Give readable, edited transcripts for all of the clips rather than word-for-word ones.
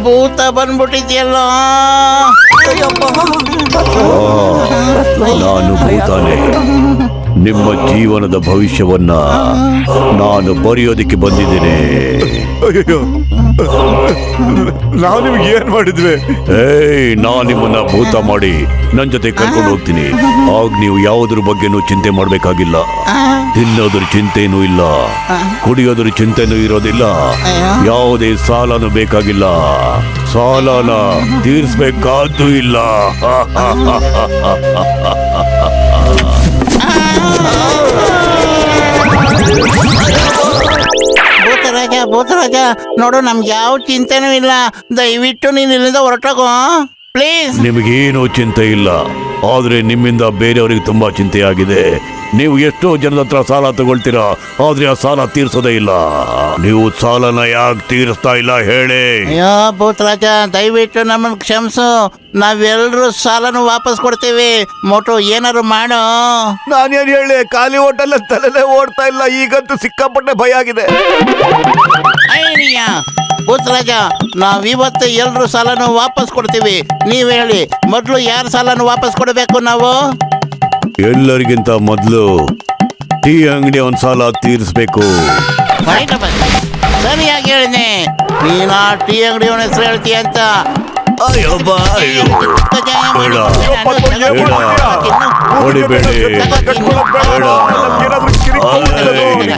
ಭೂತ ಬಂದ್ಬಿಟ್ಟಿದ್ಯಲ್ಲ. ನಾನು ಭೂತಾನೆ. ನಿಮ್ಮ ಜೀವನದ ಭವಿಷ್ಯವನ್ನ ನಾನು ಬರೆಯೋದಕ್ಕೆ ಬಂದಿದ್ದೇನೆ. ನಾವು ನಿಮ್ಗೆ ಏನ್ ಮಾಡಿದ್ವಿ? ನಾನು ನಿಮ್ಮನ್ನ ಭೂತ ಮಾಡಿ ನನ್ ಜೊತೆ ಕರ್ಕೊಂಡು ಹೋಗ್ತೀನಿ. ಆಗ ನೀವು ಯಾವುದ್ರ ಬಗ್ಗೆನೂ ಚಿಂತೆ ಮಾಡ್ಬೇಕಾಗಿಲ್ಲ. ತಿನ್ನೋದ್ರ ಚಿಂತೆನೂ ಇಲ್ಲ, ಕುಡಿಯೋದ್ರ ಚಿಂತೆನೂ ಇರೋದಿಲ್ಲ, ಯಾವುದೇ ಸಾಲನೂ ಬೇಕಾಗಿಲ್ಲ, ಸಾಲನ ತೀರ್ಸ್ಬೇಕಾದ್ದು ಇಲ್ಲ. ಭೂತರಾಜ ನೋಡು, ನಮ್ಗೆ ಯಾವ ಚಿಂತೆನೂ ಇಲ್ಲ. ದಯವಿಟ್ಟು ನೀನ್ ಇಲ್ಲಿಂದ ಹೊರಟೋಗೋ ಪ್ಲೀಸ್. ನಿಮಗೇನು ಚಿಂತೆ ಇಲ್ಲ, ಆದ್ರೆ ನಿಮ್ಮಿಂದ ಬೇರೆಯವರಿಗೆ ತುಂಬಾ ಚಿಂತೆಯಾಗಿದೆ. ನೀವು ಎಷ್ಟೋ ಜನದ ಹತ್ರ ಸಾಲ ತಗೊಳ್ತೀರಾ, ಆದ್ರೆ ಆ ಸಾಲ ತೀರ್ಸೋದೇ ಇಲ್ಲ. ನೀವು ಸಾಲನ ಯಾಕೆ ತೀರಿಸ್ತಾ ಇಲ್ಲ ಹೇಳಿ? ಅಯ್ಯೋ ಭೂತರಾಜ, ದಯವಿಟ್ಟು ನಮ್ಮನ್ನು ಕ್ಷಮಿಸು. ನಾವೆಲ್ಲರೂ ಸಾಲನು ವಾಪಸ್ ಕೊಡ್ತೀವಿ. ಮೋಟು ಏನಾರು ಮಾಡು. ನಾನೇನ್ ಹೇಳಿ, ಖಾಲಿ ಹೋಟೆಲ್ ತಲೆನೇ ಓಡ್ತಾ ಇಲ್ಲ. ಈಗಂತೂ ಸಿಕ್ಕಾಪಟ್ಟೆ ಭಯ ಆಗಿದೆ. ಭೂತರಾಜ, ನಾವಿವತ್ತು ಎಲ್ರು ಸಾಲನು ವಾಪಸ್ ಕೊಡ್ತೀವಿ. ನೀವ್ ಹೇಳಿ, ಮೊದ್ಲು ಯಾರ ಸಾಲನು ವಾಪಸ್ ಕೊಡಬೇಕು ನಾವು? ಎಲ್ಲರಿಗಿಂತ ಮೊದಲು ಟೀ ಅಂಗಡಿ ಒಂದ್ ಸಾಲ ತೀರಿಸ್ಬೇಕು. ಸರಿಯಾಗಿ ಹೇಳಿದೆ. ನೀನ ಟೀ ಅಂಗಡಿ ಅವನ ಹೆಸರು ಹೇಳ್ತೀಯ ಅಂತ.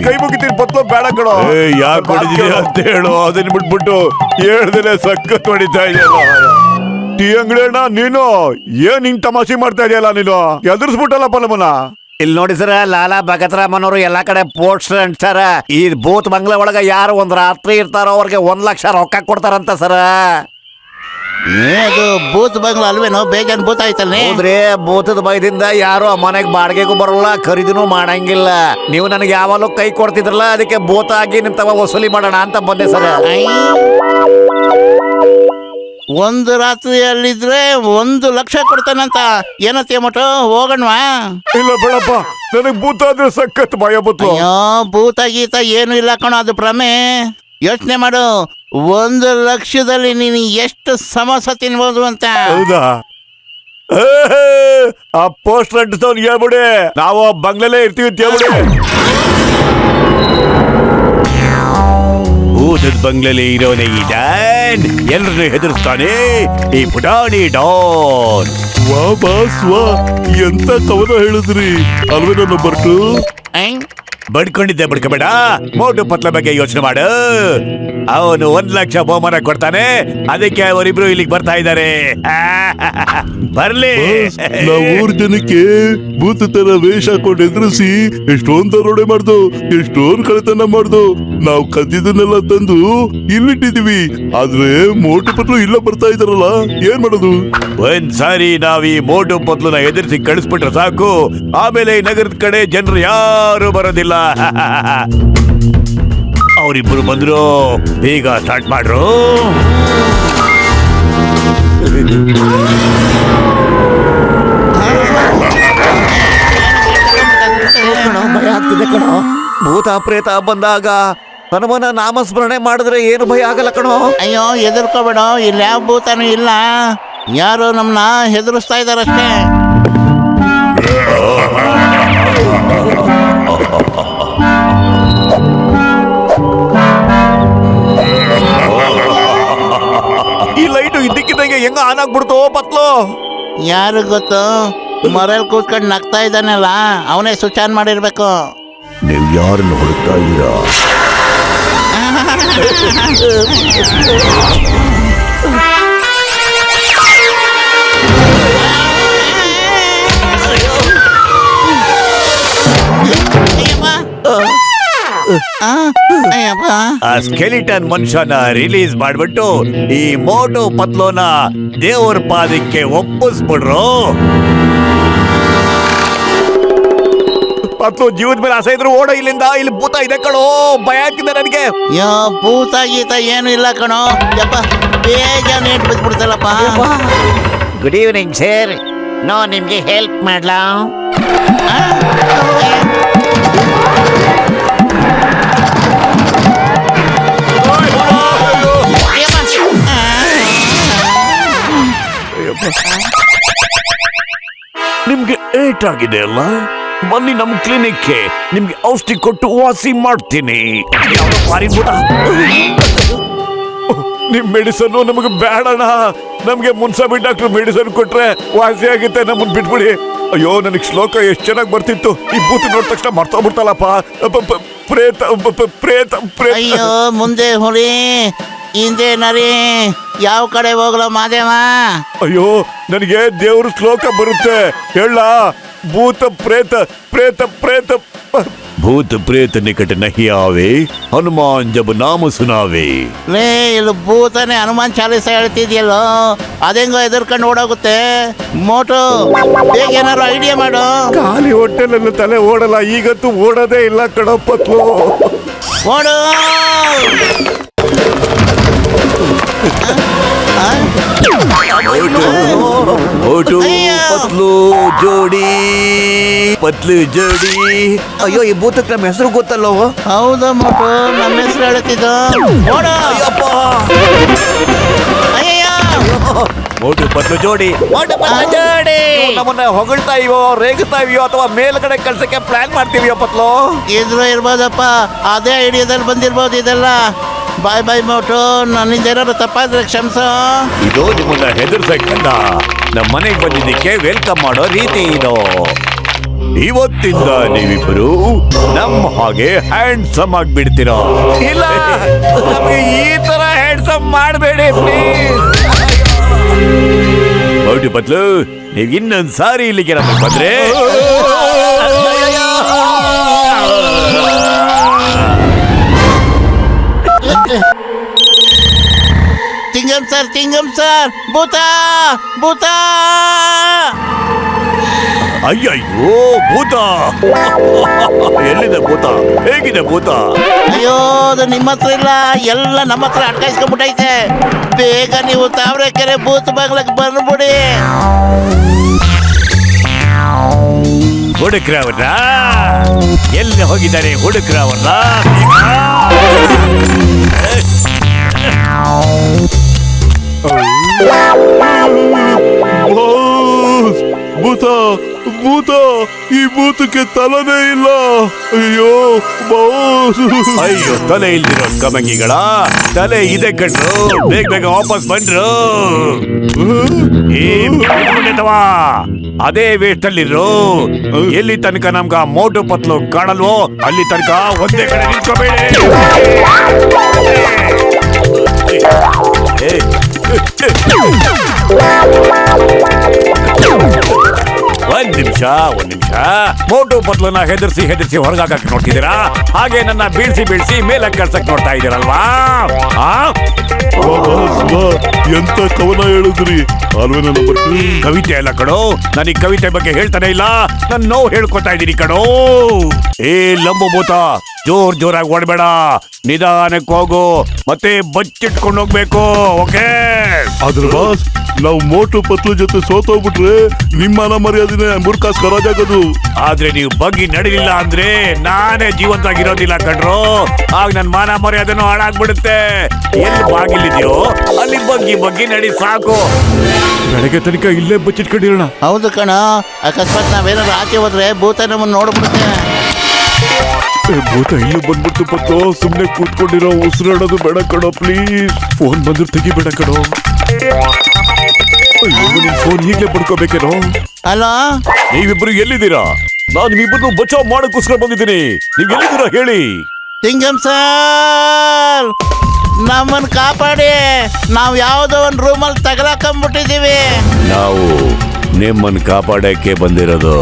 ಕೈ ಮುಗಿತೀನಿ ಪತ್ಲು ಬೇಡ ಕಣೋ. ಯಾಕೆ ಹೊಡಿದೀನಿ ಅಂತ ಹೇಳು. ಅದನ್ನ ಬಿಟ್ಬಿಟ್ಟು ಹೇಳ್ದೇನೆ ಸಖತ್ ಹೊಡಿತಾ ಇದೆಯಲ್ಲ. ಟೀ ಅಂಗಡಿ ಅಣ್ಣ, ನೀನು ಏನ್ ಹಿಂಗ್ ತಮಾಷೆ ಮಾಡ್ತಾ ಇದೆಯಲ್ಲ? ನೀನು ಎದುರಿಸ್ಬಿಟ್ಟಲ್ಲಪ್ಪ ನಮ್ಮನ್ನ. ಇಲ್ಲಿ ನೋಡಿ ಸರ, ಲಾಲಾ ಭಗತ್ರಾಮನ್ ಅವರು ಎಲ್ಲಾ ಕಡೆ ಪೋಸ್ಟರ್ ಅಂಟ್ಸಾರ. ಈ ಭೂತ್ ಬಂಗ್ಲೆ ಒಳಗ ಯಾರು ಒಂದ್ ರಾತ್ರಿ ಇರ್ತಾರೋ ಅವ್ರಿಗೆ 1 ಲಕ್ಷ ರೊಕ್ಕ ಕೊಡ್ತಾರಂತ ಸರ. ಅದು ಭೂತ್ ಬಂಗ್ಲ ಅಲ್ವೇನೋ? ಬೇಜಾನ್ ಭೂತ ಆಯ್ತಲ್ಲ. ಹೌದ್ರಿ, ಭೂತದ ಭಯದಿಂದ ಯಾರು ಆ ಮನೆಗ್ ಬಾಡಿಗೆಗೂ ಬರೋಲ್ಲ, ಖರೀದಿನೂ ಮಾಡಂಗಿಲ್ಲ. ನೀವು ನನಗೆ ಯಾವಾಗಲೂ ಕೈ ಕೊಡ್ತಿದ್ರಲ್ಲ, ಅದಕ್ಕೆ ಭೂತ ಆಗಿ ನಿಮ್ ತವ ವಸೂಲಿ ಮಾಡೋಣ ಅಂತ ಬಂದೆ ಸರ್. ಒಂದು ರಾತ್ರಿಯಲ್ಲಿದ್ರೆ 1 ಲಕ್ಷ ಕೊಡ್ತಾನಂತ. ಏನತ್ತೀಯ ಮೋಟು, ಹೋಗಣ್ವಾ? ಇಲ್ಲ ಬೇಡಪ್ಪ, ನನಗ್ ಭೂತ ಆದ್ರೆ ಸಖತ್ ಭಯ ಬತ್ತು. ಅಯ್ಯೋ, ಭೂತ ಗೀತ ಏನು ಇಲ್ಲ ಕಣೋ, ಅದು ಭ್ರಮೆ. ಯೋಚನೆ ಮಾಡು, 1 ಲಕ್ಷದಲ್ಲಿ ನೀನು ಎಷ್ಟು ಸಮೋಸ ತಿನ್ಬೋದು ಅಂತ. ಹೌದಾ? ಆ ಪೋಸ್ಟರ್ ಅಂಟಿಸ್ತವ್ನು ಹೇಳ್ಬಿಡಿ, ನಾವು ಬಂಗ್ಲೆಲ್ಲೇ ಇರ್ತೀವಿ ಅಂತ ಹೇಳ್ಬಿಡಿ. ಭೂತದ ಬಂಗ್ಲೆಲಿ ಇರೋನೇ ಈ ಡಾನ್. ಎಲ್ರನ್ನೂ ಹೆದರ್ಸ್ತಾನೆ ಈ ಪುಟಾಣಿ ಡಾನ್. ವಾ ಬಾಸ್ ವಾ, ಎಂತ ಕವನ ಹೇಳಿದ್ರಿ ಅಲ್ವೇನೋ ನಂಬರ್ 2. ಬಡ್ಕೊಂಡಿದ್ದೆ ಬಡ್ಕೋಬೇಡ. ಮೋಟು ಪತ್ಲ ಬಗ್ಗೆ ಯೋಚನೆ ಮಾಡು. ಅವನು 1 ಲಕ್ಷ ಬಹುಮಾನ ಕೊಡ್ತಾನೆ. ಅದಕ್ಕೆ ಅವರಿಬ್ರು ಇಲ್ಲಿಗೆ ಬರ್ತಾ ಇದ್ದಾರೆ. ಬರ್ಲಿ. ನಾವು 3 ಜನಕ್ಕೆ ಭೂತ ತರ ವೇಷ ಹಾಕೊಂಡು ಎದುರಿಸಿ ಎಷ್ಟೊಂದು ದರೋಡೆ ಮಾಡ್ದು, ಎಷ್ಟೊಂದು ಕಳ್ತನ ಮಾಡ್ದು. ನಾವು ಕದ್ದಿದ್ದನ್ನೆಲ್ಲ ತಂದು ಇಲ್ಲಿಟ್ಟಿದೀವಿ. ಆದ್ರೆ ಮೋಟು ಪತ್ಲು ಇಲ್ಲ ಬರ್ತಾ ಇದಾರಲ್ಲ, ಏನ್ ಮಾಡೋದು? ಒಂದ್ಸಾರಿ ನಾವ್ ಈ ಮೋಟು ಪತ್ಲುನ ಎದುರಿಸಿ ಕಳಿಸ್ಬಿಟ್ರೆ ಸಾಕು. ಆಮೇಲೆ ಈ ನಗರದ ಕಡೆ ಜನರು ಯಾರು ಬರೋದಿಲ್ಲ. ಅವರಿಬ್ರು ಬಂದ್ರು, ಬೇಗ ಸ್ಟಾರ್ಟ್ ಮಾಡ್ರು. ಭಯ ಆಗ್ತಿದೆ ಕಣೋ. ಭೂತ ಪ್ರೇತ ಬಂದಾಗ ಹನುಮನ ನಾಮಸ್ಮರಣೆ ಮಾಡಿದ್ರೆ ಏನು ಭಯ ಆಗಲ್ಲ ಕಣೋ. ಅಯ್ಯೋ, ಹೆದರ್ಕೋಬೇಡ. ಇಲ್ಲಿ ಯಾವ ಭೂತನೂ ಇಲ್ಲ. ಯಾರು ನಮ್ಮನ್ನ ಹೆದರಿಸ್ತಾ ಇದಾರಷ್ಟೇ. ಈ ಲೈಟ್ ಇದ್ದಕ್ಕಿದ್ದಂಗೆ ಹೆಂಗ ಆನ್ ಆಗ್ಬಿಡ್ತು ಪತ್ಲು? ಯಾರು ಗೊತ್ತು? ಮರಲ್ಲಿ ಕೂತ್ಕೊಂಡು ನಗ್ತಾ ಇದ್ದಾನಲ್ಲ, ಅವನೇ ಸ್ವಿಚ್ ಆನ್ ಮಾಡಿರ್ಬೇಕು. ನೀವು ಯಾರನ್ನು ಹುಡುಕ್ತಾ ಇದ್ದೀರಾ? ಆ ಸ್ಕೆಲಿಟನ್ ಮನುಷ್ಯನ ರಿಲೀಸ್ ಮಾಡ್ಬಿಟ್ಟು ಈ ಮೋಟು ಪತ್ಲೋನ ದೇವ್ರ ಪಾದಕ್ಕೆ ಒಪ್ಪಿಸ್ಬಿಡ್ರು. ಪತ್ಲು ಜೀವದ ಮೇಲೆ ಆಸೆ ಇದ್ರು ಓಡೋ ಇಲ್ಲಿಂದ. ಇಲ್ಲಿ ಭೂತ ಇದೆ ಕಣೋ, ಭಯ ಆಗ್ತಿದೆ ನನಗೆ. ಯೋ, ಭೂತ ಗೀತ ಏನು ಇಲ್ಲ ಕಣೋ. ಯಪ್ಪ, ಬೇಗ ನೇಟ್ ಬಿದ್ಬಿಡ್ತಲ್ಲಪ್ಪ. ಗುಡ್ ಈವ್ನಿಂಗ್ ಸರ್, ನೋ ನಿಮ್ಗೆ ಹೆಲ್ಪ್ ಮಾಡ್ಲಾ? ನಿಮ್ಗೆ ಏಟ್ ಆಗಿದೆ ಅಲ್ಲ, ಬನ್ನಿ ನಮ್ ಕ್ಲಿನಿಕ್ಗೆ, ನಿಮ್ಗೆ ಔಷಧಿ ಕೊಟ್ಟು ವಾಸಿ ಮಾಡ್ತೀನಿ. ಯಾವ್ದೋ ಭಾರಿ ಭೂತ. ನಿಮ್ ಮೆಡಿಸನ್ ನಮಗೆ ಬೇಡಣ. ನಮ್ಗೆ ಮುನ್ಸಾಬಿ ಡಾಕ್ಟರ್ ಮೆಡಿಸನ್ ಕೊಟ್ರೆ ವಾಸಿ ಆಗುತ್ತೆ, ನಮ್ಮನ್ ಬಿಟ್ಬಿಡಿ. ಅಯ್ಯೋ, ನನಗ್ ಶ್ಲೋಕ ಎಷ್ಟ್ ಚೆನ್ನಾಗಿ ಬರ್ತಿತ್ತು, ಈ ಭೂತ ನೋಡಿದ ತಕ್ಷಣ ಮರ್ತೋಗ್ಬಿಡ್ತಲ್ಲಪ್ಪ. ಪ್ರೇತ ಪ್ರೇತ ಪ್ರೇತ. ಅಯ್ಯೋ, ಮುಂದೆ ಹುಲಿ ಹಿಂದೆ ನರಿ, ಯಾವ ಕಡೆ ಹೋಗ್ಲೋ ಮಾದೇವ? ಅಯ್ಯೋ, ನನಗೆ ದೇವ್ರ ಶ್ಲೋಕ ಬರುತ್ತೆ, ಹೇಳ. ಭೂತ ಪ್ರೇತ ಪ್ರೇತ ಪ್ರೇತ. ಭೂತ ಪ್ರೇತ ನಿಕಟ ನಹಿ ಆವೆ, ಹನುಮಾನ್ ಜಬ ನಾಮ ಸುನಾವೆ. ಲೇ, ಇಲ್ಲಿ ಭೂತನೇ ಹನುಮಾನ್ ಚಾಲೀಸ ಹೇಳ್ತಿದ್ಯಲ್ಲೋ, ಅದೆಂಗೋ ಎದುರ್ಕೊಂಡು ಓಡೋಗುತ್ತೆ. ಮೋಟು, ಬೇಗ ಏನಾರು ಐಡಿಯಾ ಮಾಡು. ಖಾಲಿ ಹೊಟ್ಟೆಲೆಲ್ಲ ತಲೆ ಓಡಲ್ಲ, ಈಗಂತೂ ಓಡೋದೇ ಇಲ್ಲ ಕಣಪ್ಪತ್ಲು. ಓಡು. ಓಟು ಅಯ್ಯೋ. ಪತ್ಲು ಜೋಡಿ, ಪತ್ಲು ಜೋಡಿ. ಅಯ್ಯೋ, ಈ ಭೂತಕ್ಕೆ ನಮ್ಮ ಹೆಸರು ಗೊತ್ತಲ್ಲೋ. ಹೌದು ಮೋಟು, ನಮ್ಮ ಹೆಸರು ಹೇಳ್ತಿದ್ದು. ಓಡು. ಅಯ್ಯಯ್ಯೋ. ಓಟು ಪತ್ಲು ಜೋಡಿ. ನಮ್ಮನ್ನ ಹೊಗಳ್ತಾ ಇವೋ, ರೇಗುತ್ತಾ ಇದೆಯೋ, ಅಥವಾ ಮೇಲ್ಗಡೆ ಕಳ್ಸಕ್ಕೆ ಪ್ಲಾನ್ ಮಾಡ್ತೀವಿಯೋ ಪತ್ಲು? ಇದ್ರು ಇರ್ಬೋದಪ್ಪ, ಅದೇ ಐಡಿಯಾದಲ್ಲಿ ಬಂದಿರ್ಬೋದು ಇದೆಲ್ಲ. ಬಾಯ್ ಬಾಯ್ ಮೋಟು, ನನ್ನಿಂದ ಏನಾದ್ರು ತಪ್ಪಾದ್ರೆ ಕ್ಷಮಿಸೋ. ಇದು ನಿಮ್ಮನ್ನ ಹೆದರ್ಸಕ್ಕಲ್ಲ, ನಮ್ಮ ಮನೆಗೆ ಬಂದಿದ್ದಕ್ಕೆ ವೆಲ್ಕಮ್ ಮಾಡೋ ರೀತಿ ಇದು. ಇವತ್ತಿಂದ ನೀವಿಬ್ಬರು ನಮ್ಮ ಹಾಗೆ ಹ್ಯಾಂಡ್ಸಮ್ ಆಗ್ಬಿಡ್ತೀರಾ. ಇಲ್ಲ, ನಮಗೆ ಈ ತರ ಹ್ಯಾಂಡ್ಸಮ್ ಮಾಡಬೇಡಿ ಪ್ಲೀಸ್. ಓಟು ಪತ್ಲು, ನೀವ್ ಇನ್ನೊಂದ್ ಸಾರಿ ಇಲ್ಲಿಗೆ ನಮಗೆ ಬಂದ್ರೆ ತಿಂಗಂ ಸರ್, ಭೂತ ಭೂತ. ಅಯ್ಯಯ್ಯೋ, ಭೂತ. ಎಲ್ಲಿದೆ ಭೂತ? ಹೇಗಿದೆ ಭೂತ? ಅಯ್ಯೋ, ಅದು ನಿಮ್ಮ ಹತ್ರ ಇಲ್ಲ, ಎಲ್ಲ ನಮ್ಮ ಹತ್ರ ಅಟ್ಕಾಯಿಸ್ಕೊಂಡ್ಬಿಟ್ಟೈತೆ. ಬೇಗ ನೀವು ತಾವರೆಕೆರೆ ಭೂತ ಬಾಗ್ಲಕ್ಕೆ ಬಂದ್ಬಿಡಿ. ಹುಡುಕ್ರವ್ರ ಎಲ್ಲಿ ಹೋಗಿದ್ದಾರೆ? ಹುಡುಕ್ರವ್ರ ಬಾಸ್, ಭೂತ ಭೂತ, ಈ ಭೂತಕ್ಕೆ ತಲೆನೇ ಇಲ್ಲ. ಅಯ್ಯೋ ಬಾಸ್. ಅಯ್ಯೋ, ತಲೆ ಇಲ್ದಿರೋ ಕಮಂಗಿಗಳ ತಲೆ ಇದೆ ಕಣ್ರು, ಬೇಗ ಬೇಗ ವಾಪಸ್ ಬಂದ್ರು. ಅದೇ ವೇಸ್ಟ್ ಅಲ್ಲಿರು. ಎಲ್ಲಿ ತನಕ ನಮ್ಗ ಮೋಟು ಪತ್ಲು ಕಾಣಲ್ವೋ ಅಲ್ಲಿ ತನಕ ಒಂದೇ ಕಡೆ ನಿಂತ್ಕೋಬೇಡಿ. ಒಂದ್ ನಿಮಿಷ. ಮೋಟು ಪತ್ಲನ್ನ ಹೆದರ್ಸಿ ಹೊರಗಾಕಕ್ ನೋಡ್ತಿದ್ದೀರಾ, ಹಾಗೆ ನನ್ನ ಬೀಳ್ಸಿ ಮೇಲಕ್ಕೆ ಕಳ್ಸಕ್ ನೋಡ್ತಾ ಇದ್ದೀರಲ್ವಾ? ಎಂತ ಕವನ ಹೇಳಿದ್ರಿ ಅಲ್ವೇ ನನ್ನ ಬಗ್ಗೆ? ಕವಿತೆ ಅಲ್ಲ ಕಣೋ, ನನಗೆ ಕವಿತೆ ಬಗ್ಗೆ ಹೇಳ್ತಾನೆ ಇಲ್ಲ, ನನ್ನ ನೋವು ಹೇಳ್ಕೊತಾ ಇದ್ದೀನಿ ಕಣೋ. ಏ ಲಂಬಭೂತ, ಜೋರಾಗಿ ಓಡಬೇಡ, ನಿಧಾನಕ್ಕೆ ಹೋಗು, ಮತ್ತೆ ಬಚ್ಚಿಟ್ಕೊಂಡು ಹೋಗ್ಬೇಕು. ಓಕೆ? ಆದ್ರೆ ಬಾಸ್, ನಾವು ಮೋಟು ಪತ್ಲು ಜೊತೆ ಸೋತೋಗ್ಬಿಟ್ರೆ ನಿಮ್ಮ ಮರ್ಯಾದಿನೇ ಮುರ್ಕಾಸ್ ಕರಾಜಾಗೋದು. ಆದ್ರೆ ನೀವು ಬಗ್ಗಿ ನಡಿಲಿಲ್ಲ ಅಂದ್ರೆ ನಾನೇ ಜೀವಂತವಾಗಿರೋದಿಲ್ಲ ಕಣ್ರು. ಆಗ ನನ್ ಮಾನ ಮರ್ಯಾದೆನೂ ಹಾಳಾಗ್ಬಿಡುತ್ತೆ. ಎಲ್ಲಿ ಬಾಗಿಲಿದ್ಯೋ ಅಲ್ಲಿ ಬಗ್ಗಿ ನಡಿ ಸಾಕು. ಬೆಳಗ್ಗೆ ತನಕ ಇಲ್ಲೇ ಬಚ್ಚಿಟ್ಕೊಂಡಿರೋಣ. ಹೌದು ಕಣ, ಅಕಸ್ಮಾತ್ ನಾವೇನಾದ್ರು ಆಚೆ ಹೋದ್ರೆ ಭೂತ ನಮ್ಮನ್ನು ನೋಡ್ಬಿಡುತ್ತೆ. ಭೂತ ಇಲ್ಲೂ ಬಂದ್ಬಿಡ್ತು ಪತ್ತು. ಸುಮ್ನೆ ಕೂತ್ಕೊಂಡಿರೋ, ಉಸಿರಾಡೋದು ಬೇಡ ಕಣೋ ಪ್ಲೀಸ್. ಫೋನ್ ಬಂದ್ರು ತೆಗಿಬೇಡ ಕಣೋ. ನಿನ್ ಫೋನ್ ಈಗಲೇ ಪಡ್ಕೋಬೇಕೇನೋ? ಅಲೋ, ನೀವಿಬ್ರು ಎಲ್ಲಿದ್ದೀರಾ? ನಾನು ನಿಮ್ಮಿಬ್ಬರನ್ನು ಬಚಾವ್ ಮಾಡಕ್ಕೋಸ್ಕರ ಬಂದಿದ್ದೀನಿ. ನೀವ್ ಎಲ್ಲಿದ್ದೀರಾ ಹೇಳಿ? ತಿಂಗಂ ಸರ್, ನಮ್ಮನ್ನು ಕಾಪಾಡಿ, ನಾವು ಯಾವುದೋ ಒಂದು ರೂಮಲ್ಲಿ ತಗಲಾಕೊಂಡ್ಬಿಟ್ಟಿದ್ದೀವಿ. ನಾವು ನಿಮ್ಮನ್ನು ಕಾಪಾಡಕ್ಕೆ ಬಂದಿರೋದು.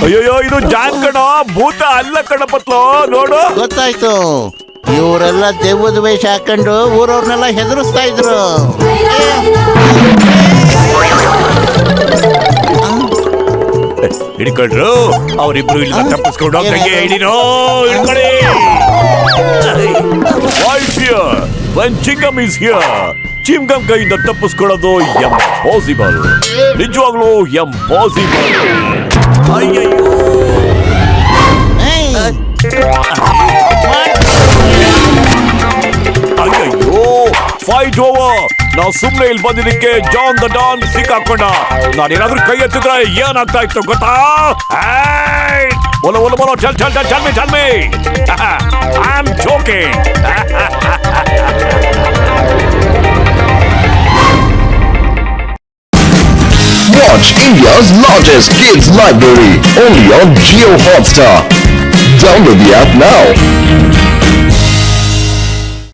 ಅಯ್ಯೋ, ಇದು ಜಾನ್ ಕಣ, ಭೂತ ಅಲ್ಲ ಕಣ ಪತ್ಲು. ನೋಡು, ಗೊತ್ತಾಯ್ತು, ಇವರೆಲ್ಲ ದೆವ್ವದ ವೇಷ ಹಾಕೊಂಡು ಊರವ್ರನ್ನೆಲ್ಲ ಹೆದರಿಸ್ತಾ ಇದ್ರು. ಹಿಡ್ಕೊಂಡ್ರು. ಅವರಿಬ್ರು ಇಲ್ಲ ತಪ್ಪಿಸ್ಕೊಂಡು ಹೋಗ್ದಂಗೆ ಹಿಡಿರೋ. ಹಿಡ್ಕೊಳ್ಳಿ. Why fear when Chingam is here? Chingam ಕೈಯಿಂದ ತಪ್ಪಿಸ್ಕೊಳ್ಳೋದು ಎಂಪಾಸಿಬಲ್, ನಿಜವಾಗ್ಲೂ ಎಂಪಾಸಿಬಲ್. ಅಯ್ಯಯ್ಯೋ, ಏಯ್, ಅಯ್ಯಯ್ಯೋ, ಫೈಟ್ ಓವರ್. ನಾವು ಸುಮ್ನೆ ಇಲ್ಲಿ ಬಂದಿದ್ದಕ್ಕೆ ಜಾನ್ ದ ಡಾನ್ ಸಿಕ್ಕಾಕೊಂಡ. ನಾನೇನಾದ್ರೂ ಕೈ ಎತ್ತಿದ್ರೆ ಏನಾಗ್ತಾ ಇತ್ತು ಗೊತ್ತಾ? ಒಲ ಒಲ ಒಲ, tell me. I'm joking. Watch India's largest kids library only on Jio Hotstar. Download the app now.